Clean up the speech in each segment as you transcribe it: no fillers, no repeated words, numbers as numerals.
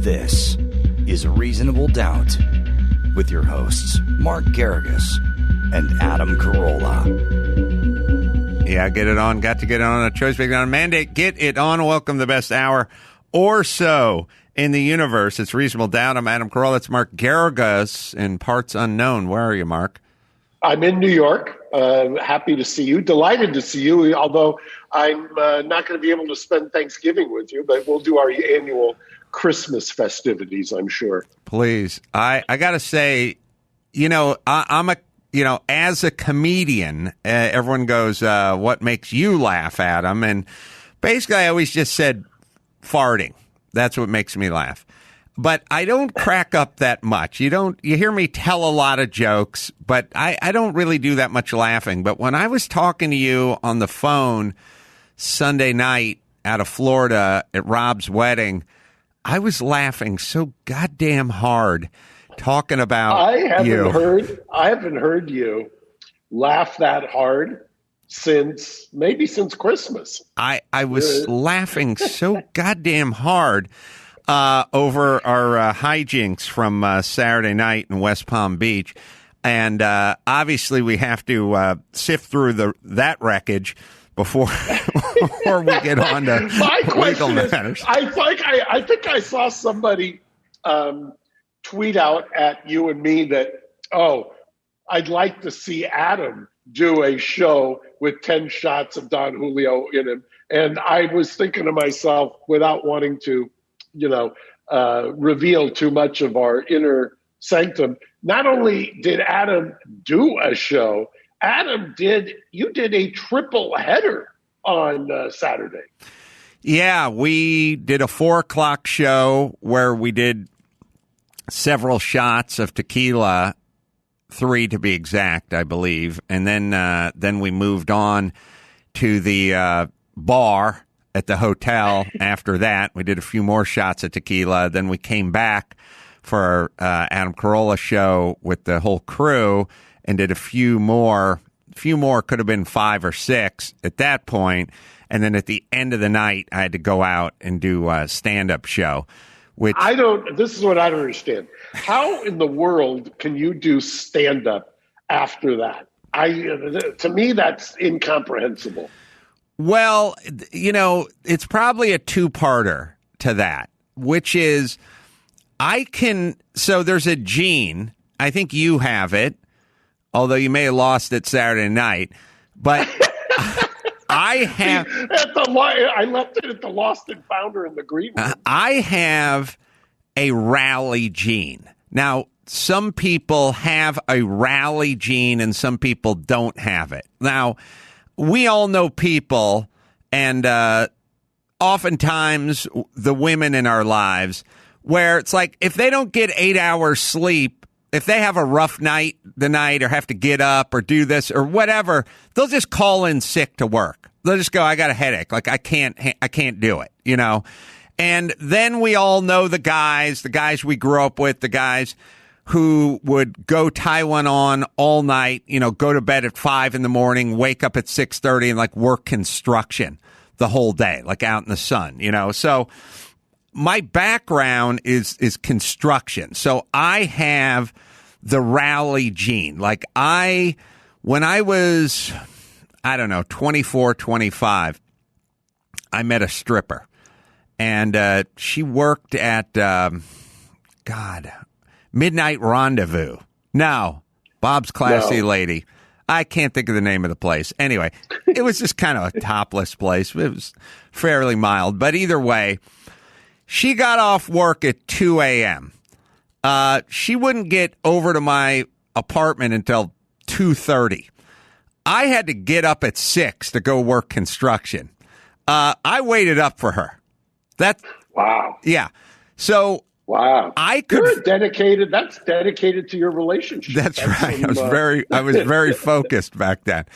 This is Reasonable Doubt with your hosts, Mark Garrigus and Adam Carolla. Yeah, get it on. Got to get it on. A choice making on a mandate. Get it on. Welcome to the best hour or so in the universe. It's Reasonable Doubt. I'm Adam Carolla. It's Mark Garrigus in parts unknown. Where are you, Mark? I'm in New York. Happy to see you. Delighted to see you, although I'm not going to be able to spend Thanksgiving with you, but we'll do our annual Christmas festivities, I'm sure. Please. I got to say, I'm a, as a comedian, everyone goes, what makes you laugh, Adam? And basically, I always just said farting. That's what makes me laugh. But I don't crack up that much. You hear me tell a lot of jokes, but I don't really do that much laughing. But when I was talking to you on the phone Sunday night out of Florida at Rob's wedding, I was laughing so goddamn hard talking about I haven't heard you laugh that hard since Christmas. I was laughing so goddamn hard over our hijinks from Saturday night in West Palm Beach. And obviously we have to sift through that wreckage before we get on to legal matters. I think I saw somebody tweet out at you and me that, I'd like to see Adam do a show with 10 shots of Don Julio in him. And I was thinking to myself, without wanting to, reveal too much of our inner sanctum, not only did Adam do a show, you did a triple header on Saturday. Yeah, we did a 4:00 show where we did several shots of tequila, 3 to be exact, I believe. And then we moved on to the bar at the hotel. After that, we did a few more shots of tequila. Then we came back for our Adam Carolla show with the whole crew and did a few more, could have been 5 or 6 at that point. And then at the end of the night, I had to go out and do a stand-up show. Which this is what I don't understand. How in the world can you do stand-up after that? To me, that's incomprehensible. Well, it's probably a two-parter to that, which is so there's a gene. I think you have it, although you may have lost it Saturday night, but I have. I left it at the Lost and Founder in the green room. I have a rally gene. Now, some people have a rally gene and some people don't have it. Now, we all know people, and oftentimes the women in our lives, where it's like if they don't get 8 hours sleep, if they have a rough night the night or have to get up or do this or whatever, they'll just call in sick to work. They'll just go, I got a headache. Like I can't do it, And then we all know the guys we grew up with, the guys who would go tie one on all night, go to bed at 5 a.m, wake up at 6:30 and work construction the whole day, out in the sun, So my background is construction. So I have the rally gene. When I was, 24, 25, I met a stripper. And she worked at, Midnight Rendezvous. No, Bob's Classy Lady. I can't think of the name of the place. Anyway, it was just kind of a topless place. It was fairly mild. But either way, she got off work at 2 a.m. She wouldn't get over to my apartment until 2:30. I had to get up at 6 to go work construction. I waited up for her. Wow. Yeah. So wow. You're dedicated. That's dedicated to your relationship. That's right. I was very focused back then.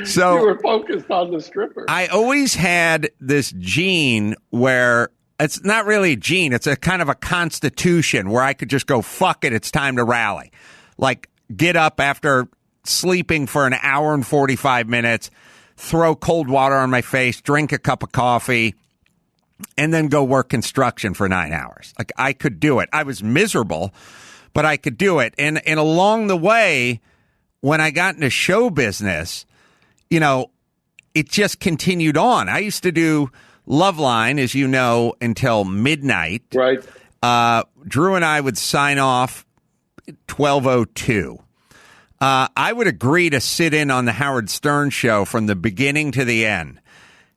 So you were focused on the stripper. I always had this gene where it's not really a gene. It's a kind of a constitution where I could just go, fuck it. It's time to rally. Get up after sleeping for an hour and 45 minutes, throw cold water on my face, drink a cup of coffee, and then go work construction for 9 hours. Like, I could do it. I was miserable, but I could do it. And along the way, when I got into show business, you know, it just continued on. I used to do Loveline, as you know, until midnight. Right. Drew and I would sign off 12:02. I would agree to sit in on the Howard Stern show from the beginning to the end.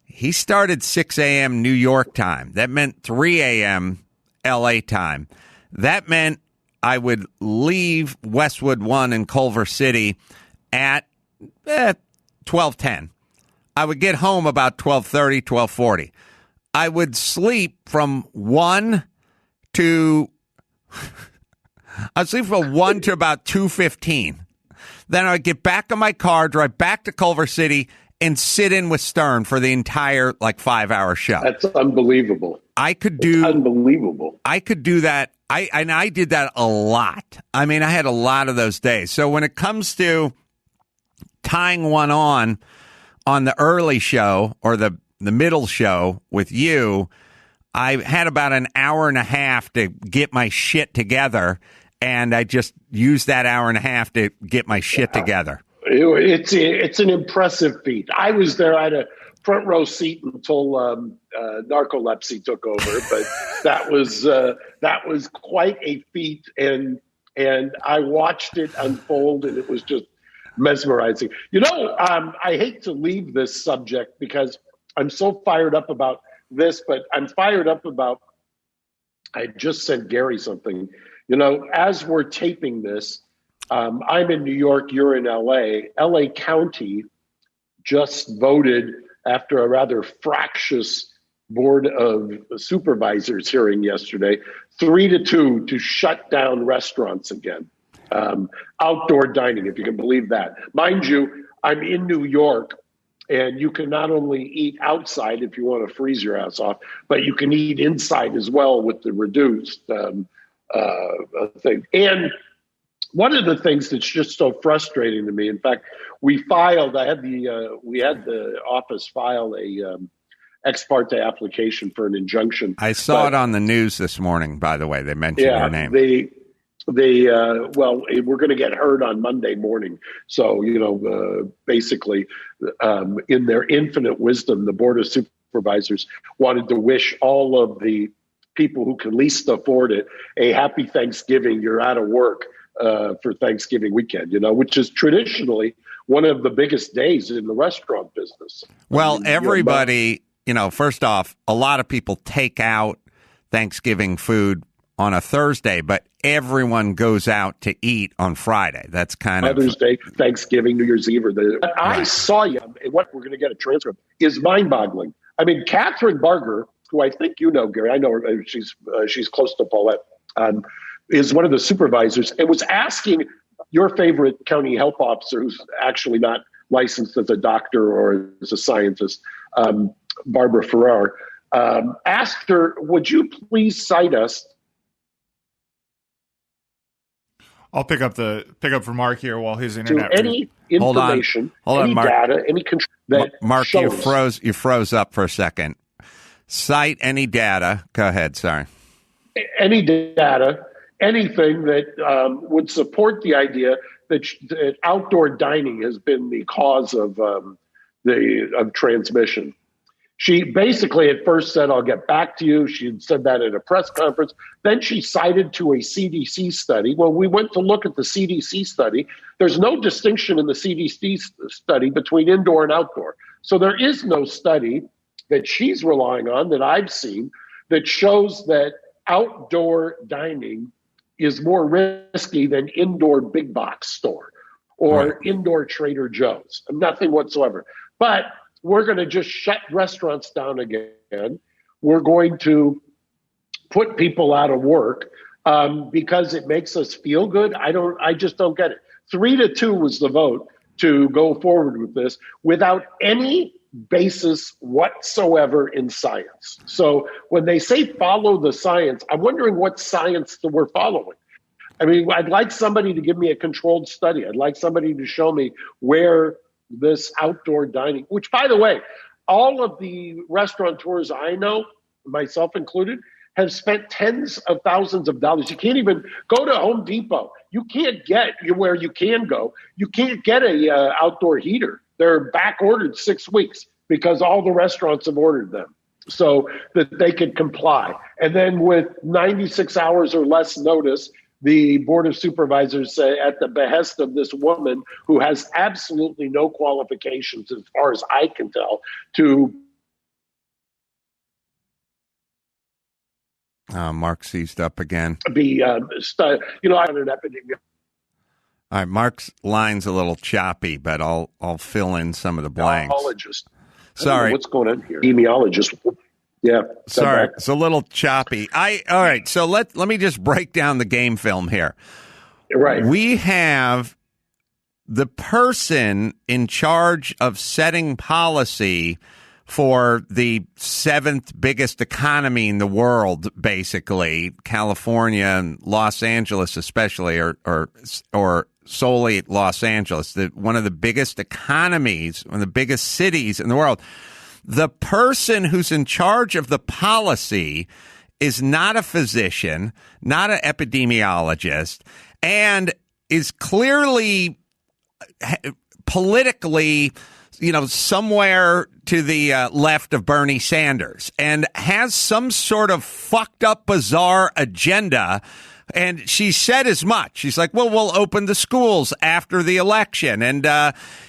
He started 6 a.m. New York time. That meant 3 a.m. L.A. time. That meant I would leave Westwood 1 in Culver City at 12:10. I would get home about 12:30, 12:40. I would sleep from 1 to I'd sleep from 1 to about 2:15. Then I'd get back in my car, drive back to Culver City, and sit in with Stern for the entire 5-hour show. That's unbelievable. Unbelievable. I could do that. I did that a lot. I mean, I had a lot of those days. So when it comes to tying one on the early show or the middle show with you, I had about an hour and a half to get my shit together, and I just used that hour and a half to get my shit together. It's an impressive feat. I was there. I had a front row seat until narcolepsy took over, but that was quite a feat, and I watched it unfold, and it was just mesmerizing. You know, I hate to leave this subject because I'm so fired up about this, but I'm fired up about, I just sent Gary something. You know, as we're taping this, I'm in New York, you're in LA. LA County just voted after a rather fractious board of supervisors hearing yesterday, 3-2 to shut down restaurants again. Outdoor dining, if you can believe that. Mind you, I'm in New York, and you can not only eat outside if you want to freeze your ass off, but you can eat inside as well with the reduced thing. And one of the things that's just so frustrating to me, in fact, we had the office file a ex parte application for an injunction. I saw it on the news this morning, by the way. They mentioned your name. Well, we're going to get heard on Monday morning. So, basically, in their infinite wisdom, the Board of Supervisors wanted to wish all of the people who can least afford it a happy Thanksgiving. You're out of work for Thanksgiving weekend, which is traditionally one of the biggest days in the restaurant business. Well, everybody, first off, a lot of people take out Thanksgiving food on a Thursday, but everyone goes out to eat on Friday. That's kind of Mother's Day, Thanksgiving, New Year's Eve. I saw you. What we're going to get a transcript is mind-boggling. I mean, Catherine Barger, who I think you know, Gary. I know her. She's close to Paulette. Is one of the supervisors and was asking your favorite county health officer, who's actually not licensed as a doctor or as a scientist, Barbara Ferrer, asked her, "Would you please cite us?" I'll pick up for Mark here while his internet. To any information, any Mark. data, any control that Mark, shows. you froze up for a second. Cite any data. Go ahead. Sorry. Any data, anything that would support the idea that outdoor dining has been the cause of transmission. She basically at first said, "I'll get back to you." She had said that at a press conference. Then she cited to a CDC study. Well, we went to look at the CDC study. There's no distinction in the CDC study between indoor and outdoor. So there is no study that she's relying on that I've seen that shows that outdoor dining is more risky than indoor big box store or indoor Trader Joe's. Nothing whatsoever. But we're going to just shut restaurants down again. We're going to put people out of work because it makes us feel good. I just don't get it. 3-2 was the vote to go forward with this without any basis whatsoever in science. So when they say follow the science, I'm wondering what science that we're following. I mean, I'd like somebody to give me a controlled study. I'd like somebody to show me where this outdoor dining, which, by the way, all of the restaurateurs I know myself included, have spent tens of thousands of dollars. You can't even go to Home Depot. You can't get where you can go. You can't get a outdoor heater. They're back ordered 6 weeks because all the restaurants have ordered them so that they could comply. And then with 96 hours or less notice, the Board of Supervisors say, at the behest of this woman who has absolutely no qualifications, as far as I can tell, to Mark seized up again. be, I'm an epidemiologist. All right, Mark's line's a little choppy, but I'll fill in some of the blanks. Sorry, what's going on here? Epidemiologist. Yeah. Sorry, it's a little choppy. All right, so let me just break down the game film here. Right. We have the person in charge of setting policy for the seventh biggest economy in the world, basically, California and Los Angeles especially, or solely Los Angeles, one of the biggest economies, one of the biggest cities in the world. The person who's in charge of the policy is not a physician, not an epidemiologist, and is clearly politically, somewhere to the left of Bernie Sanders, and has some sort of fucked up, bizarre agenda. And she said as much. She's like, well, we'll open the schools after the election. And,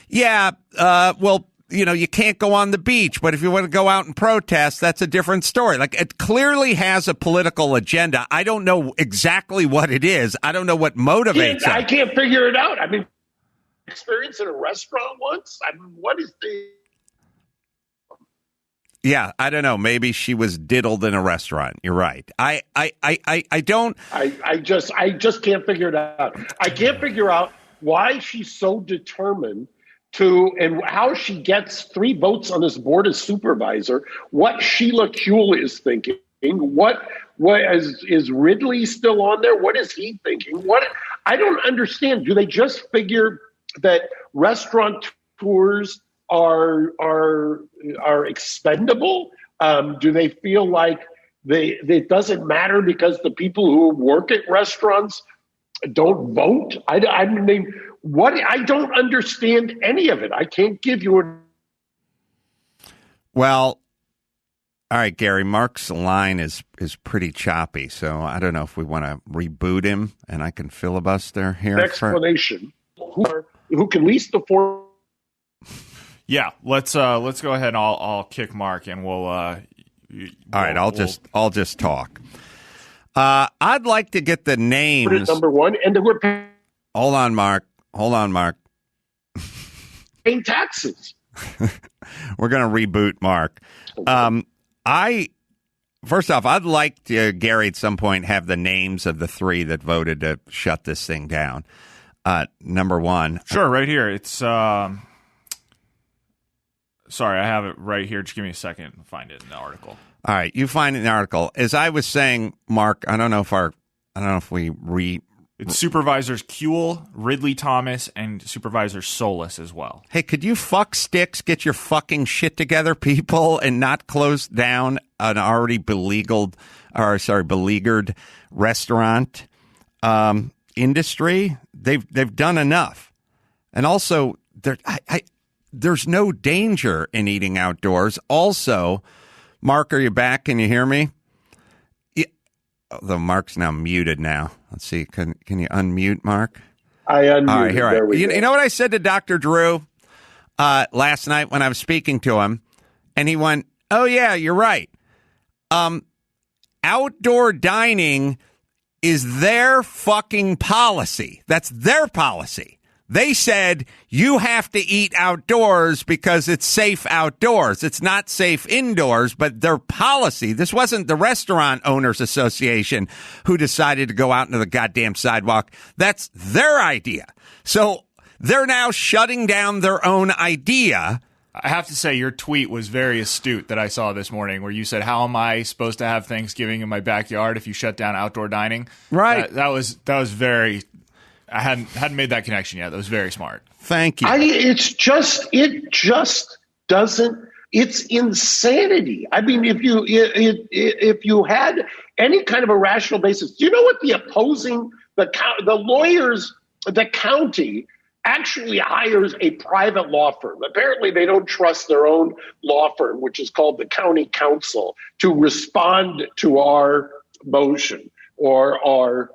you can't go on the beach, but if you want to go out and protest, that's a different story. Like, it clearly has a political agenda. I don't know exactly what it is. I don't know what motivates it. I can't figure it out. I mean, experience in a restaurant once? I mean, what is the... Yeah, I don't know. Maybe she was diddled in a restaurant. You're right. I just can't figure it out. I can't figure out why she's so determined to, and how she gets 3 votes on this board of supervisor, what Sheila Kuehl is thinking, what is Ridley still on there? What is he thinking? What I don't understand. Do they just figure that restaurateurs are expendable? Do they feel like it doesn't matter because the people who work at restaurants don't vote? I mean, what? I don't understand any of it. I can't give you a... Well, all right, Gary, Mark's line is pretty choppy, so I don't know if we want to reboot him and I can filibuster here. Explanation. Who can least afford... Yeah, let's go ahead and I'll kick Mark and we'll all right, I'll just talk. I'd like to get the names. Number one, and we're paying... Hold on, Mark. Paying taxes. We're going to reboot Mark. First off, I'd like to, Gary, at some point have the names of the 3 that voted to shut this thing down. Number 1. Sure, right here. It's sorry, I have it right here. Just give me a second to find it in the article. All right, you find it in the article. As I was saying, Mark, I don't know if It's Supervisors Kuehl, Ridley Thomas, and Supervisor Solis as well. Hey, could you fuck sticks, get your fucking shit together, people, and not close down an already beleaguered restaurant industry? They've done enough. And also, there's no danger in eating outdoors. Also, Mark, are you back? Can you hear me? Although Mark's now muted now. Let's see. Can you unmute Mark? I unmuted. All right, here you know what I said to Dr. Drew last night when I was speaking to him? And he went, oh, yeah, you're right. Outdoor dining is their fucking policy. That's their policy. They said you have to eat outdoors because it's safe outdoors. It's not safe indoors, but their policy. This wasn't the Restaurant Owners Association who decided to go out into the goddamn sidewalk. That's their idea. So they're now shutting down their own idea. I have to say, your tweet was very astute that I saw this morning, where you said, "How am I supposed to have Thanksgiving in my backyard if you shut down outdoor dining?" Right. That was very. I hadn't made that connection yet. That was very smart. Thank you. It just doesn't It's insanity. I mean, if you had any kind of a rational basis, do you know what the lawyers, the county actually hires a private law firm. Apparently, they don't trust their own law firm, which is called the county council, to respond to our motion or our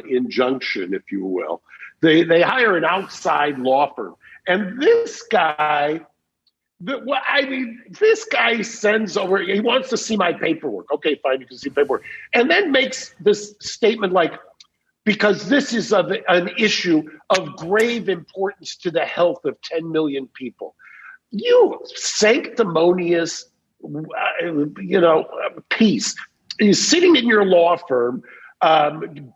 injunction, if you will. They hire an outside law firm. And this guy, this guy sends over, he wants to see my paperwork. Okay, fine, you can see paperwork. And then makes this statement like, because this is an issue of grave importance to the health of 10 million people. You sanctimonious, piece is sitting in your law firm,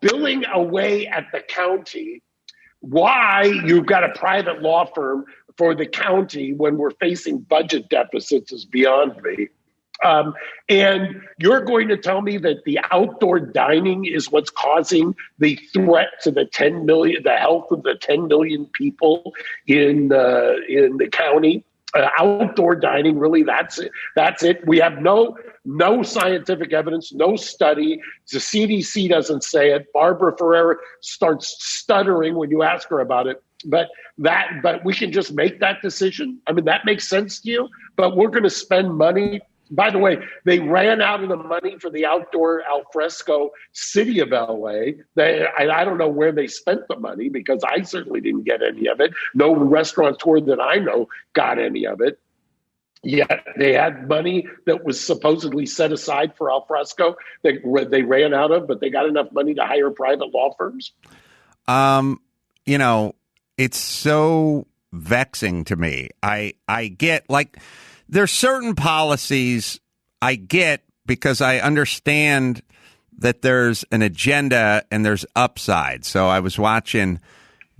billing away at the county. Why you've got a private law firm for the county when we're facing budget deficits is beyond me. And you're going to tell me that the outdoor dining is what's causing the threat to the health of the 10 million people in the county? Outdoor dining, really, that's it. We have no scientific evidence, no study. The CDC doesn't say it. Barbara Ferrer starts stuttering when you ask her about it. But we can just make that decision. I mean, that makes sense to you. But we're going to spend money. By the way, they ran out of the money for the outdoor alfresco city of LA. I don't know where they spent the money because I certainly didn't get any of it. No restaurateur that I know got any of it. Yet they had money that was supposedly set aside for alfresco that they ran out of, but they got enough money to hire private law firms. It's so vexing to me. I get there's certain policies I get because I understand that there's an agenda and there's upside. So I was watching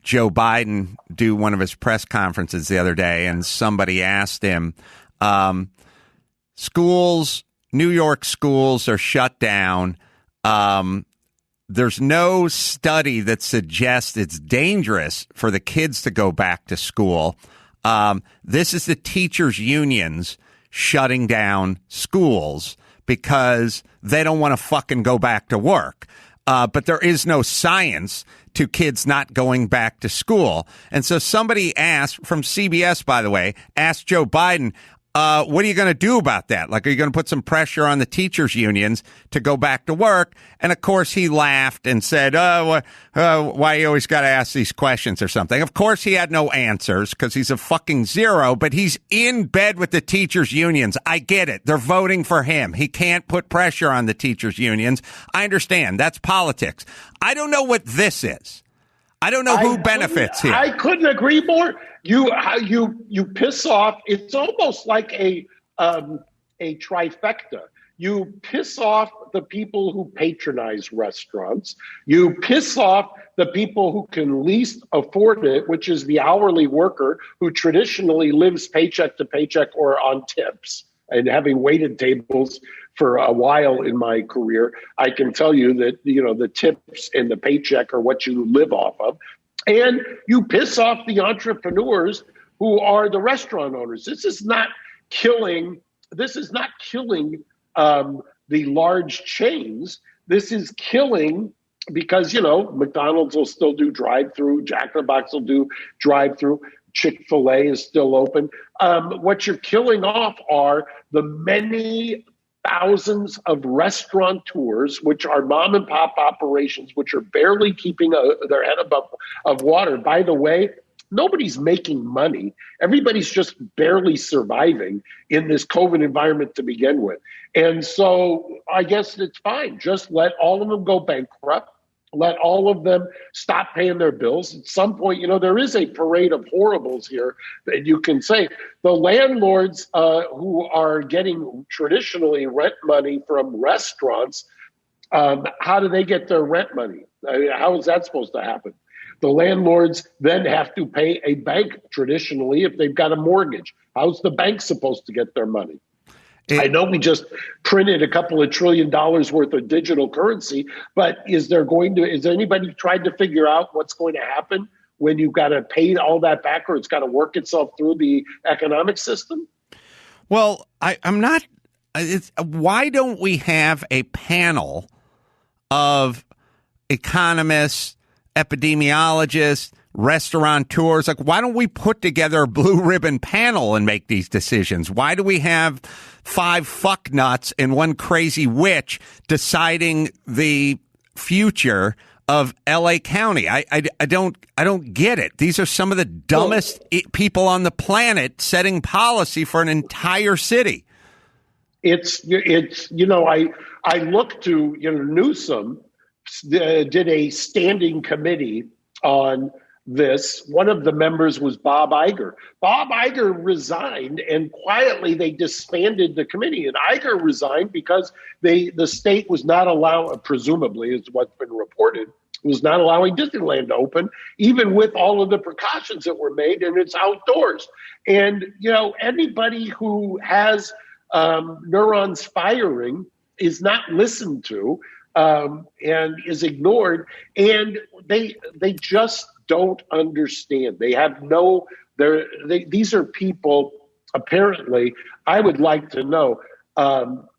Joe Biden do one of his press conferences the other day, and somebody asked him, New York schools are shut down. There's no study that suggests it's dangerous for the kids to go back to school. This is the teachers' unions shutting down schools because they don't want to fucking go back to work. But there is no science to kids not going back to school. And so somebody asked, from CBS, by the way, asked Joe Biden, what are you going to do about that? Are you going to put some pressure on the teachers' unions to go back to work? And, of course, he laughed and said, why you always got to ask these questions or something. Of course, he had no answers because he's a fucking zero, but he's in bed with the teachers' unions. I get it. They're voting for him. He can't put pressure on the teachers' unions. I understand. That's politics. I don't know what this is. I don't know who benefits here. I couldn't agree more. You piss off. It's almost like a trifecta. You piss off the people who patronize restaurants. You piss off the people who can least afford it, which is the hourly worker who traditionally lives paycheck to paycheck or on tips. And having waited tables for a while in my career, I can tell you that, the tips and the paycheck are what you live off of. And you piss off the entrepreneurs who are the restaurant owners. This is not killing the large chains. This is killing because, McDonald's will still do drive-through. Jack in the Box will do drive-through. Chick-fil-A is still open. What you're killing off are the many thousands of restaurateurs, which are mom and pop operations, which are barely keeping their head above water. By the way, nobody's making money. Everybody's just barely surviving in this COVID environment to begin with. And so I guess it's fine. Just let all of them go bankrupt. Let all of them stop paying their bills. At some point, there is a parade of horribles here that you can say. The landlords who are getting traditionally rent money from restaurants, how do they get their rent money? How is that supposed to happen? The landlords then have to pay a bank traditionally if they've got a mortgage. How's the bank supposed to get their money? I know we just printed a couple of $1 trillion worth of digital currency, but is there anybody tried to figure out what's going to happen when you've got to pay all that back or it's got to work itself through the economic system? Well, I'm not. Why don't we have a panel of economists, epidemiologists, restaurateurs? Like, why don't we put together a blue ribbon panel and make these decisions? Why do we have 5 fucknuts and one crazy witch deciding the future of LA County? I don't get it. These are some of the dumbest people on the planet setting policy for an entire city. It's I look to, Newsom did a standing committee on this. One of the members was Bob Iger. Bob Iger resigned, and quietly they disbanded the committee. And Iger resigned because the state was not allowing, presumably is what's been reported, was not allowing Disneyland to open, even with all of the precautions that were made, and it's outdoors. And, anybody who has neurons firing is not listened to and is ignored. And they just don't understand. They have these are people, apparently. I would like to know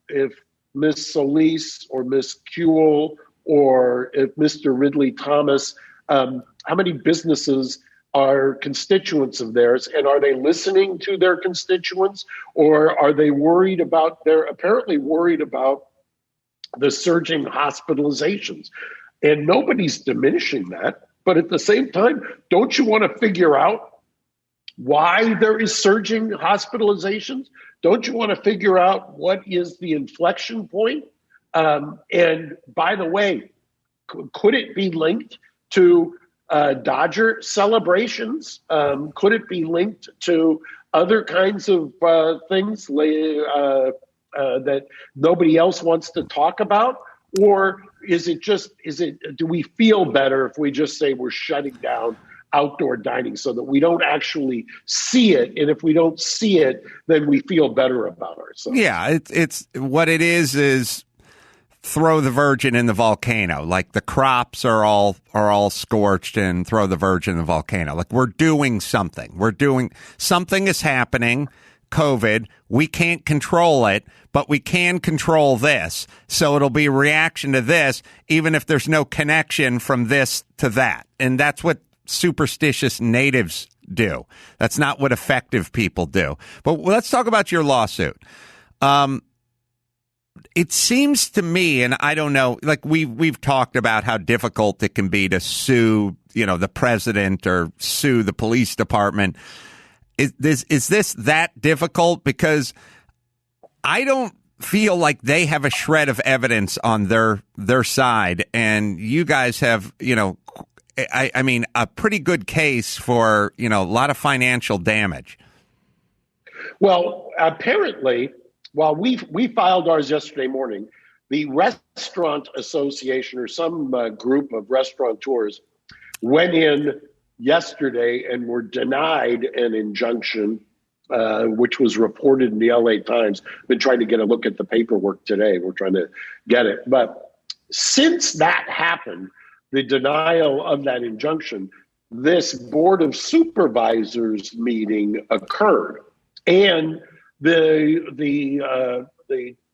if Miss Solis or Miss Kuehl or if Mr. Ridley Thomas, how many businesses are constituents of theirs, and are they listening to their constituents, or are they they're apparently worried about the surging hospitalizations? And nobody's diminishing that. But at the same time, don't you want to figure out why there is surging hospitalizations? Don't you want to figure out what is the inflection point? And by the way, could it be linked to Dodger celebrations? Could it be linked to other kinds of things that nobody else wants to talk about? Or do we feel better if we just say we're shutting down outdoor dining so that we don't actually see it? And if we don't see it, then we feel better about ourselves. Yeah, it's what it is throw the virgin in the volcano. Like, the crops are all scorched, and throw the virgin in the volcano. Like, we're doing something. Something is happening. COVID. We can't control it, but we can control this. So it'll be a reaction to this, even if there's no connection from this to that. And that's what superstitious natives do. That's not what effective people do. But let's talk about your lawsuit. It seems to me, and I don't know, like we've talked about how difficult it can be to sue, the president or sue the police department. Is this that difficult? Because I don't feel like they have a shred of evidence on their side, and you guys have, I mean, a pretty good case for, a lot of financial damage. Well, apparently, while we filed ours yesterday morning, the Restaurant Association, or some group of restaurateurs, went in yesterday and were denied an injunction, which was reported in the LA Times. Been trying to get a look at the paperwork today. We're trying to get it. But since that happened, the denial of that injunction, this Board of Supervisors meeting occurred. And the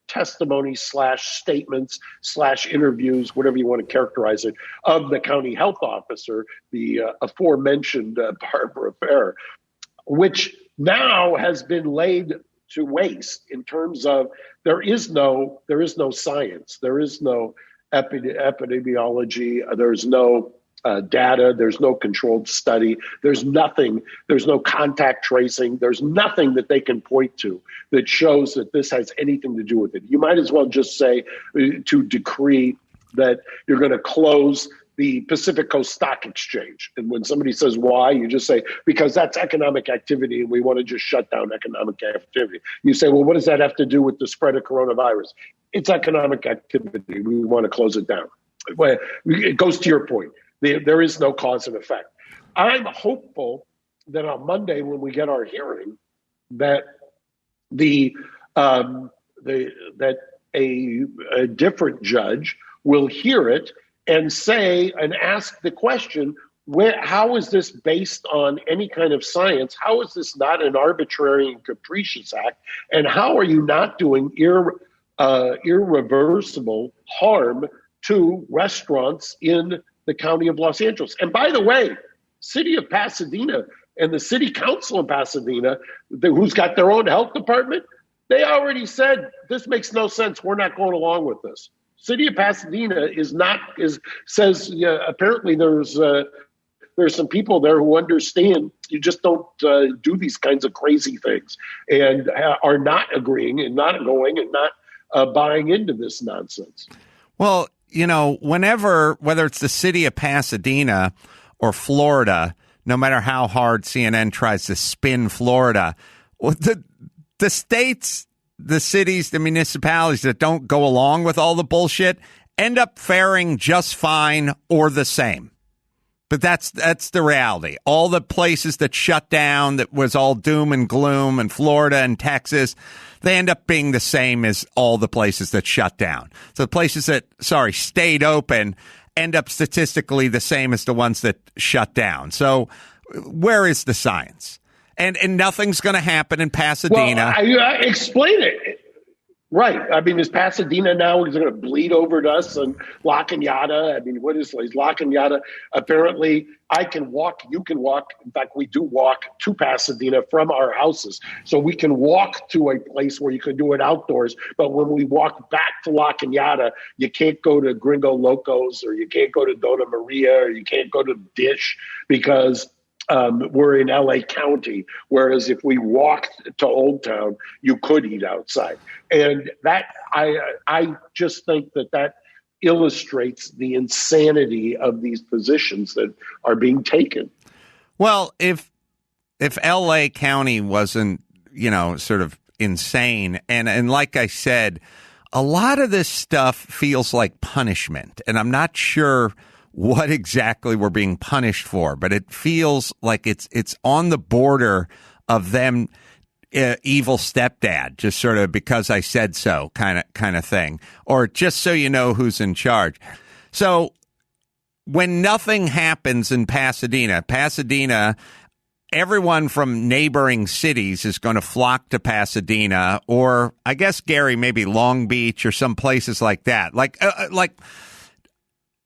testimony / statements / interviews, whatever you want to characterize it, of the county health officer, the aforementioned Barbara Fair, which now has been laid to waste in terms of there is no science, there is no epidemiology, there's no data, there's no controlled study, there's nothing, there's no contact tracing, there's nothing that they can point to that shows that this has anything to do with it. You might as well just say to decree that you're going to close the Pacific Coast Stock Exchange. And when somebody says why, you just say, because that's economic activity and we want to just shut down economic activity. You say, well, what does that have to do with the spread of coronavirus? It's economic activity. We want to close it down. Well, it goes to your point. There is no cause and effect. I'm hopeful that on Monday, when we get our hearing, that a different judge will hear it and say and ask the question, how is this based on any kind of science? How is this not an arbitrary and capricious act? And how are you not doing irreversible harm to restaurants in the county of Los Angeles? And by the way, city of Pasadena and the city council in Pasadena, who's got their own health department, they already said this makes no sense. We're not going along with this. City of Pasadena says apparently there's some people there who understand you just don't do these kinds of crazy things and are not agreeing and not going and not buying into this nonsense. Well, whether it's the city of Pasadena or Florida, no matter how hard CNN tries to spin Florida, the states, the cities, the municipalities that don't go along with all the bullshit end up faring just fine or the same. But that's the reality. All the places that shut down, that was all doom and gloom, and Florida and Texas, they end up being the same as all the places that shut down. So the places that, stayed open end up statistically the same as the ones that shut down. So where is the science? And nothing's going to happen in Pasadena. Well, explain it. Right. I mean, is Pasadena now is going to bleed over to us and La Cañada? I mean, what is La Cañada? Apparently, I can walk, you can walk. In fact, we do walk to Pasadena from our houses. So we can walk to a place where you can do it outdoors. But when we walk back to La Cañada, you can't go to Gringo Locos, or you can't go to Dona Maria, or you can't go to Dish, because we're in LA County, whereas if we walked to Old Town, you could eat outside. And that I just think that illustrates the insanity of these positions that are being taken. Well, if LA County wasn't, sort of insane, and like I said, a lot of this stuff feels like punishment, and I'm not sure what exactly we're being punished for, but it feels like it's on the border of them evil stepdad, just sort of because I said so kind of thing, or just so you know who's in charge. So when nothing happens in Pasadena, everyone from neighboring cities is going to flock to Pasadena, or I guess, Gary, maybe Long Beach or some places like that. Like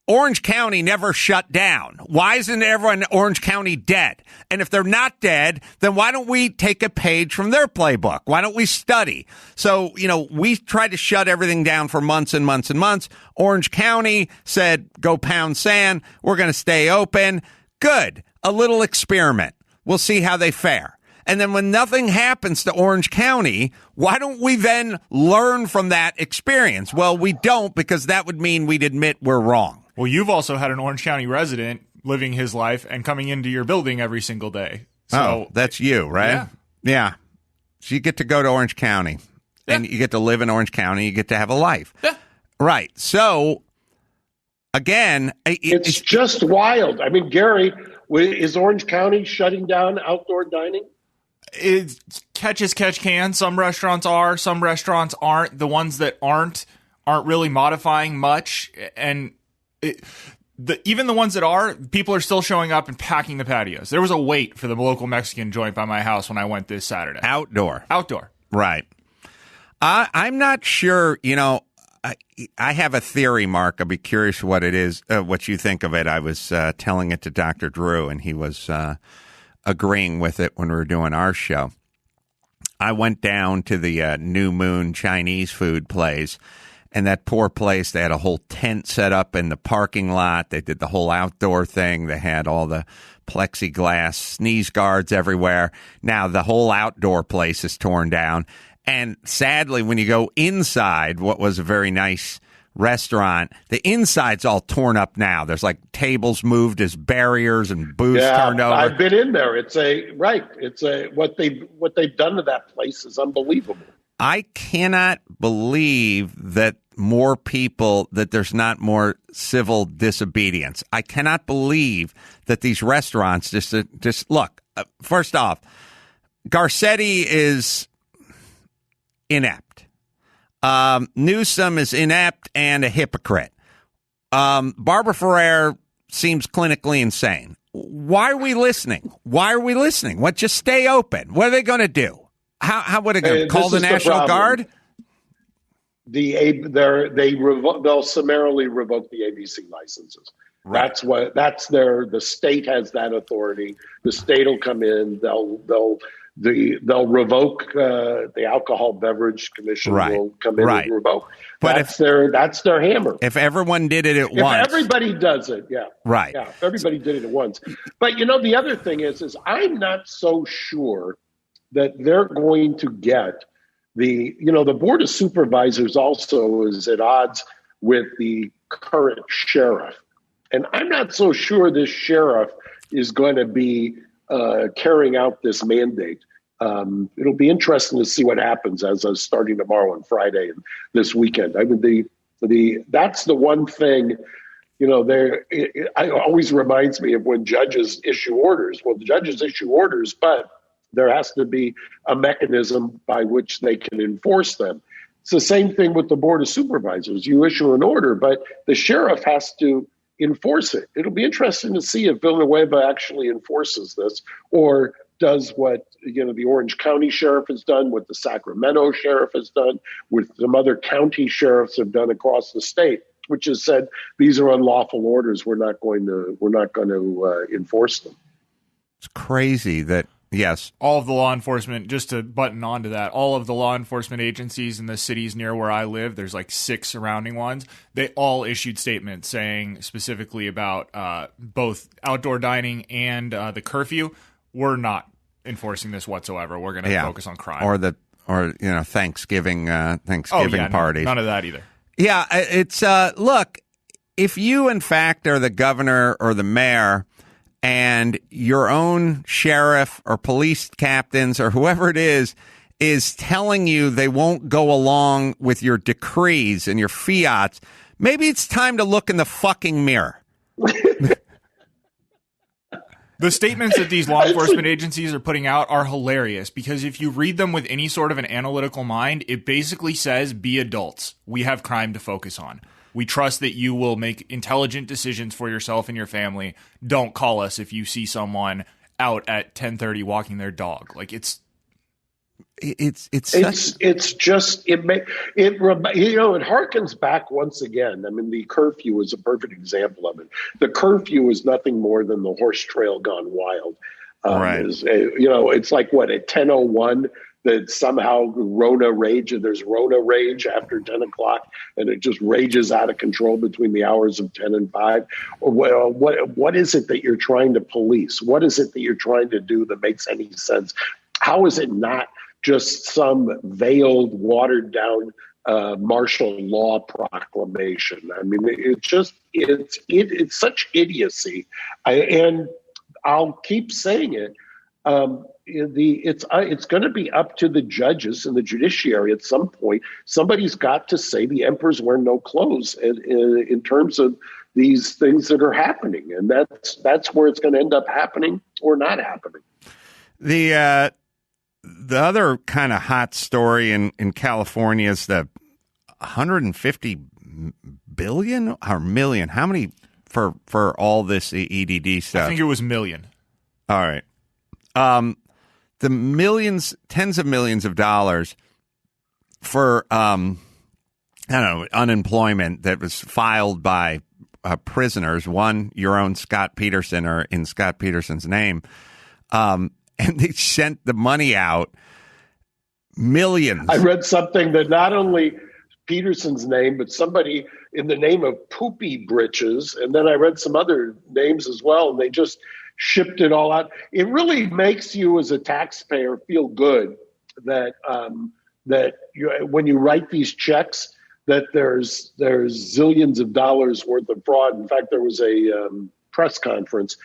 Orange County never shut down. Why isn't everyone in Orange County dead? And if they're not dead, then why don't we take a page from their playbook? Why don't we study? So, we tried to shut everything down for months and months and months. Orange County said, go pound sand. We're going to stay open. Good. A little experiment. We'll see how they fare. And then when nothing happens to Orange County, why don't we then learn from that experience? Well, we don't, because that would mean we'd admit we're wrong. Well, you've also had an Orange County resident living his life and coming into your building every single day. So, that's you, right? Yeah. So you get to go to Orange County, and you get to live in Orange County. You get to have a life. Yeah. Right. So, again, it's just wild. I mean, Gary, is Orange County shutting down outdoor dining? It's catch as catch can. Some restaurants are, some restaurants aren't. The ones that aren't really modifying much, and even the ones that are, people are still showing up and packing the patios. There was a wait for the local Mexican joint by my house when I went this Saturday. Outdoor. Right. I'm not sure, I have a theory, Mark. I'll be curious what it is, what you think of it. I was telling it to Dr. Drew, and he was agreeing with it when we were doing our show. I went down to the New Moon Chinese food place, and that poor place, they had a whole tent set up in the parking lot. They did the whole outdoor thing. They had all the plexiglass sneeze guards everywhere. Now the whole outdoor place is torn down. And sadly, when you go inside what was a very nice restaurant, the inside's all torn up now. There's like tables moved as barriers and booths turned over. I've been in there. What they've done to that place is unbelievable. I cannot believe that there's not more civil disobedience. I cannot believe that these restaurants just look, first off, Garcetti is inept. Newsom is inept and a hypocrite. Barbara Ferrer seems clinically insane. why are we listening? Why are we listening? What? Just stay open. What are they going to do? How would they going to call the National Guard? They'll summarily revoke the ABC licenses. Right. The state has that authority. The state will come in. They'll revoke the Alcohol Beverage Commission will come in and revoke. But that's their hammer. If everyone did it at once, if everybody does it, right. Yeah, if everybody did it at once. But the other thing is I'm not so sure that they're going to get the Board of Supervisors also is at odds with the current sheriff. And I'm not so sure this sheriff is going to be carrying out this mandate. It'll be interesting to see what happens as of starting tomorrow and Friday and this weekend. I mean, that's the one thing, it always reminds me of when judges issue orders. Well, the judges issue orders, but there has to be a mechanism by which they can enforce them. It's the same thing with the Board of Supervisors. You issue an order, but the sheriff has to enforce it. It'll be interesting to see if Villanueva actually enforces this or does what the Orange County Sheriff has done, what the Sacramento Sheriff has done, what some other county sheriffs have done across the state, which has said these are unlawful orders. We're not going to enforce them. It's crazy that. Yes. All of the law enforcement, just to button onto that, all of the law enforcement agencies in the cities near where I live, there's like 6 surrounding ones, they all issued statements saying specifically about both outdoor dining and the curfew. We're not enforcing this whatsoever. We're going to focus on crime. Or Thanksgiving parties. None of that either. Yeah, it's look, if you in fact are the governor or the mayor and your own sheriff or police captains or whoever it is telling you they won't go along with your decrees and your fiats, maybe it's time to look in the fucking mirror. The statements that these law enforcement agencies are putting out are hilarious because if you read them with any sort of an analytical mind, it basically says, be adults. We have crime to focus on. We trust that you will make intelligent decisions for yourself and your family. Don't call us if you see someone out at 10:30 walking their dog. Like it harkens back once again. I mean, the curfew is a perfect example of it. The curfew is nothing more than the horse trail gone wild. Right. It's like at 10:01. That somehow there's Rona rage after 10 o'clock, and it just rages out of control between the hours of 10 and 5. What is it that you're trying to police? What is it that you're trying to do that makes any sense? How is it not just some veiled, watered down martial law proclamation? I mean, it's such idiocy. And I'll keep saying it. It's going to be up to the judges and the judiciary at some point. Somebody's got to say the emperor's wearing no clothes in terms of these things that are happening, and that's where it's going to end up happening or not happening. The other kind of hot story in California is the 150 billion or million. How many for all this EDD stuff? I think it was million. All right. The millions, tens of millions of dollars for, unemployment that was filed by prisoners. One, your own Scott Peterson, or in Scott Peterson's name. And they sent the money out, millions. I read something that not only Peterson's name, but somebody in the name of Poopy Britches. And then I read some other names as well, and they just shipped it all out. It really makes you as a taxpayer feel good that when you write these checks, that there's zillions of dollars worth of fraud. In fact, there was a press conference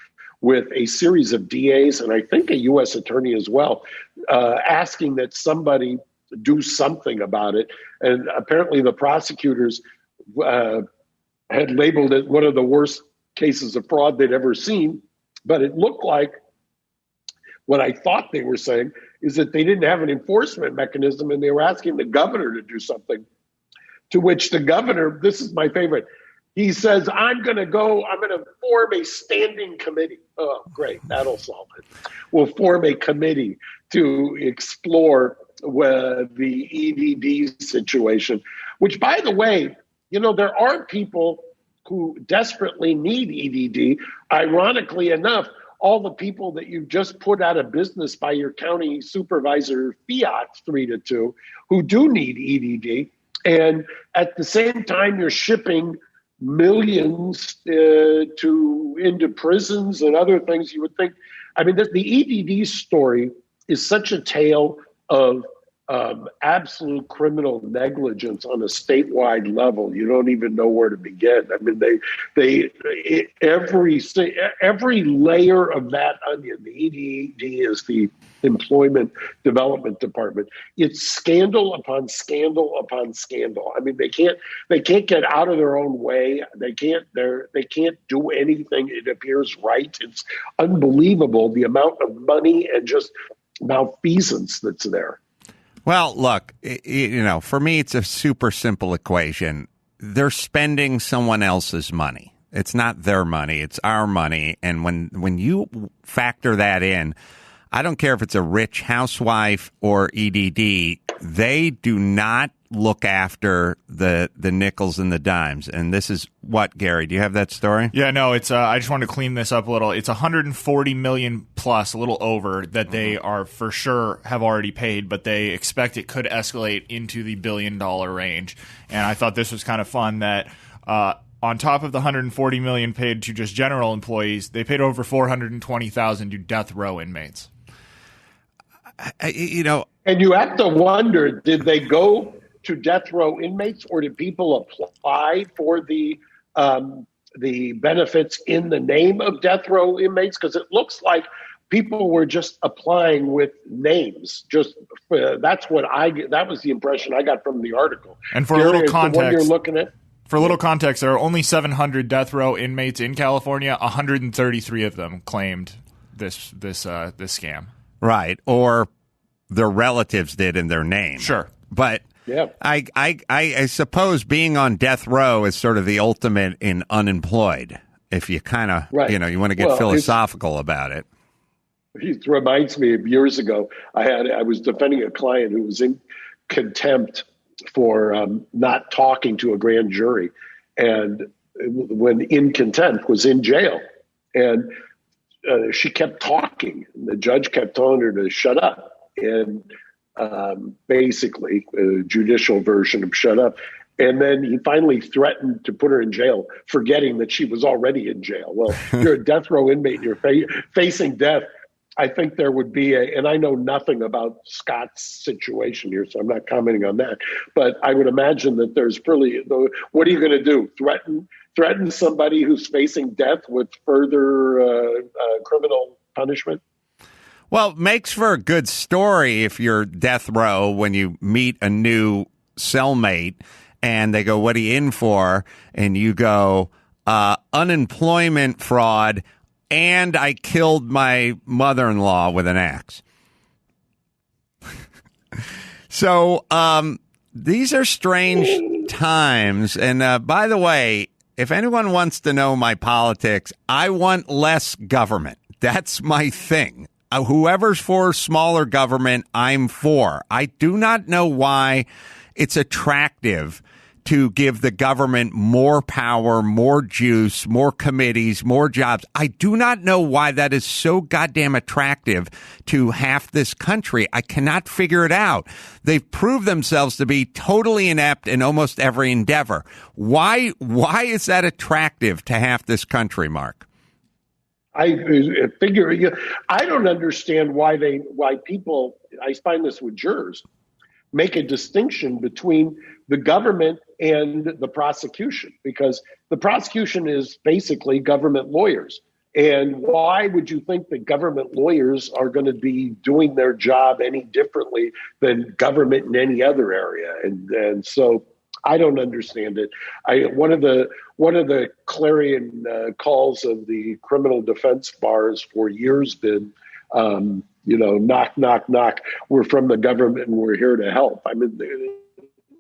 with a series of DAs and I think a U.S. attorney as well, asking that somebody do something about it. And apparently the prosecutors had labeled it one of the worst cases of fraud they'd ever seen. But it looked like what I thought they were saying is that they didn't have an enforcement mechanism and they were asking the governor to do something, to which the governor, this is my favorite, He says, I'm going to form a standing committee. Oh, great. That'll solve it. We'll form a committee to explore the EDD situation, which, by the way, there are people who desperately need EDD. Ironically enough, all the people that you just put out of business by your county supervisor fiat 3-2 who do need EDD. And at the same time, you're shipping millions into prisons and other things. You would think, I mean, the EDD story is such a tale of absolute criminal negligence on a statewide level. You don't even know where to begin. I mean, every layer of that onion. The EDD is the Employment Development Department. It's scandal upon scandal upon scandal. I mean, they can't get out of their own way. They can't do anything. It appears right. It's unbelievable the amount of money and just malfeasance that's there. Well, look, for me, it's a super simple equation. They're spending someone else's money. It's not their money. It's our money. And when you factor that in, I don't care if it's a rich housewife or EDD, they do not look after the nickels and the dimes. And this is what, Gary, do you have that story? Yeah, no, it's I just want to clean this up a little. It's 140 million plus, a little over, that they are for sure have already paid, but they expect it could escalate into the $1 billion range. And I thought this was kind of fun that on top of the 140 million paid to just general employees, they paid over 420,000 to death row inmates. And you have to wonder, did they go to death row inmates, or did people apply for the benefits in the name of death row inmates? Because it looks like people were just applying with names. That was the impression I got from the article. And for a little context, the one you're looking at. For a little context, there are only 700 death row inmates in California. 133 of them claimed this scam. Right, or their relatives did in their name. Sure, but yeah, I suppose being on death row is sort of the ultimate in unemployed. If you kind of you want to get philosophical about it. It reminds me of years ago. I was defending a client who was in contempt for not talking to a grand jury, and when in contempt was in jail, and she kept talking, and the judge kept telling her to shut up, and basically a judicial version of shut up. And then he finally threatened to put her in jail, forgetting that she was already in jail. Well, you're a death row inmate, and you're facing death. I think there would be and I know nothing about Scott's situation here, so I'm not commenting on that. But I would imagine that there's what are you going to do? Threaten somebody who's facing death with further criminal punishment? Well, it makes for a good story if you're death row when you meet a new cellmate and they go, "What are you in for?" And you go, "Unemployment fraud, and I killed my mother-in-law with an axe." So these are strange times. And by the way, if anyone wants to know my politics, I want less government. That's my thing. Whoever's for smaller government, I'm for. I do not know why it's attractive to give the government more power, more juice, more committees, more jobs. I do not know why that is so goddamn attractive to half this country. I cannot figure it out. They've proved themselves to be totally inept in almost every endeavor. Why is that attractive to half this country, Mark? I don't understand why people, I find this with jurors, make a distinction between the government and the prosecution, because the prosecution is basically government lawyers. And why would you think that government lawyers are going to be doing their job any differently than government in any other area? And so I don't understand it. One of the clarion calls of the criminal defense bars for years been, knock, knock, knock. We're from the government and we're here to help. I mean,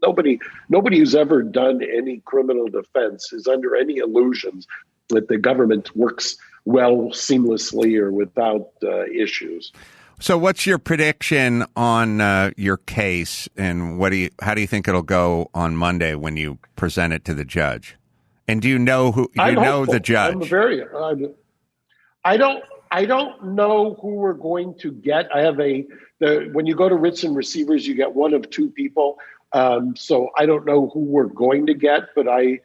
Nobody who's ever done any criminal defense is under any illusions that the government works well, seamlessly, or without issues. So what's your prediction on your case, and how do you think it'll go on Monday when you present it to the judge? And do you know the judge? I don't know who we're going to get. When you go to writs and receivers, you get one of two people. So I don't know who we're going to get, but I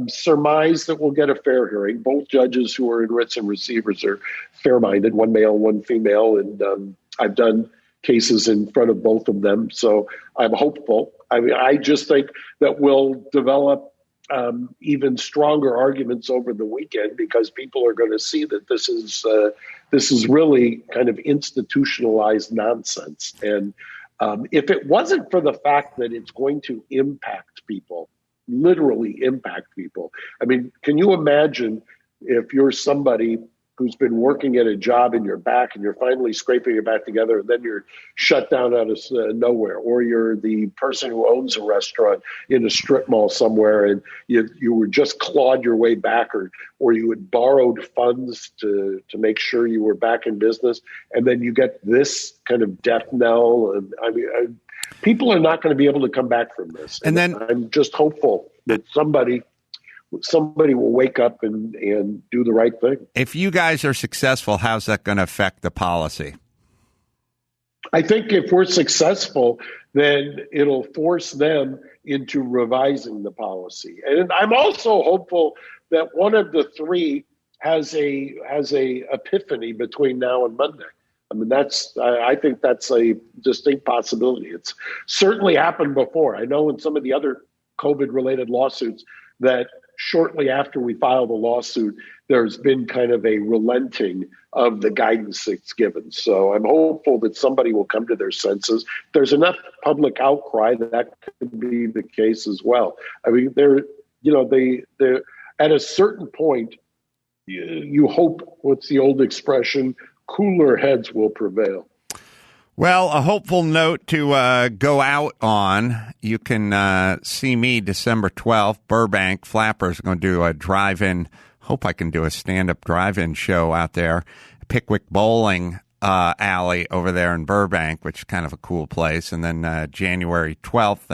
surmise that we'll get a fair hearing. Both judges who are in writs and receivers are fair-minded, one male, one female, and I've done cases in front of both of them, so I'm hopeful. I mean, I just think that we'll develop even stronger arguments over the weekend, because people are going to see that this is really kind of institutionalized nonsense. And if it wasn't for the fact that it's going to impact people, literally impact people. I mean, can you imagine if you're somebody who's been working at a job and you're back and you're finally scraping your back together, and then you're shut down out of nowhere, or you're the person who owns a restaurant in a strip mall somewhere and you were just clawed your way back, or you had borrowed funds to make sure you were back in business, and then you get this kind of death knell. And I mean, people are not going to be able to come back from this. And then I'm just hopeful that somebody will wake up and do the right thing. If you guys are successful, how's that going to affect the policy? I think if we're successful, then it'll force them into revising the policy. And I'm also hopeful that one of the three has a epiphany between now and Monday. I mean, I think that's a distinct possibility. It's certainly happened before. I know in some of the other COVID-related lawsuits that shortly after we filed a lawsuit, there's been kind of a relenting of the guidance that's given. So I'm hopeful that somebody will come to their senses. There's enough public outcry that could be the case as well. I mean, they're at a certain point, you hope, what's the old expression, cooler heads will prevail. Well, a hopeful note to go out on. You can see me December 12th. Burbank Flappers are going to do a drive-in. Hope I can do a stand-up drive-in show out there. Pickwick Bowling Alley over there in Burbank, which is kind of a cool place. And then January 15th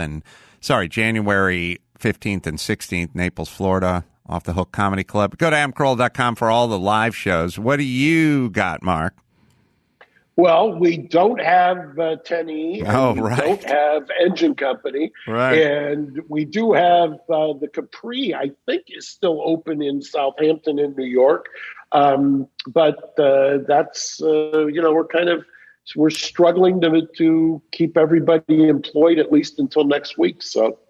and 16th, Naples, Florida, Off the Hook Comedy Club. Go to adamcarolla.com for all the live shows. What do you got, Mark? Well, we don't have 10E, and we don't have Engine Company, and we do have the Capri, I think, is still open in Southampton in New York, but that's, we're struggling to keep everybody employed at least until next week, so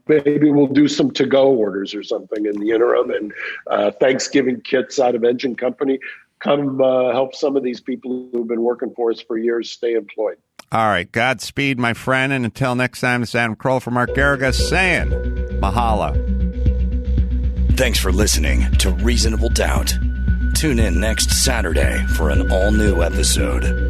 maybe we'll do some to-go orders or something in the interim, and Thanksgiving kits out of Engine Company. Come help some of these people who've been working for us for years stay employed. All right. Godspeed, my friend. And until next time, this is Adam Carolla for Mark Garrigus saying mahalo. Thanks for listening to Reasonable Doubt. Tune in next Saturday for an all-new episode.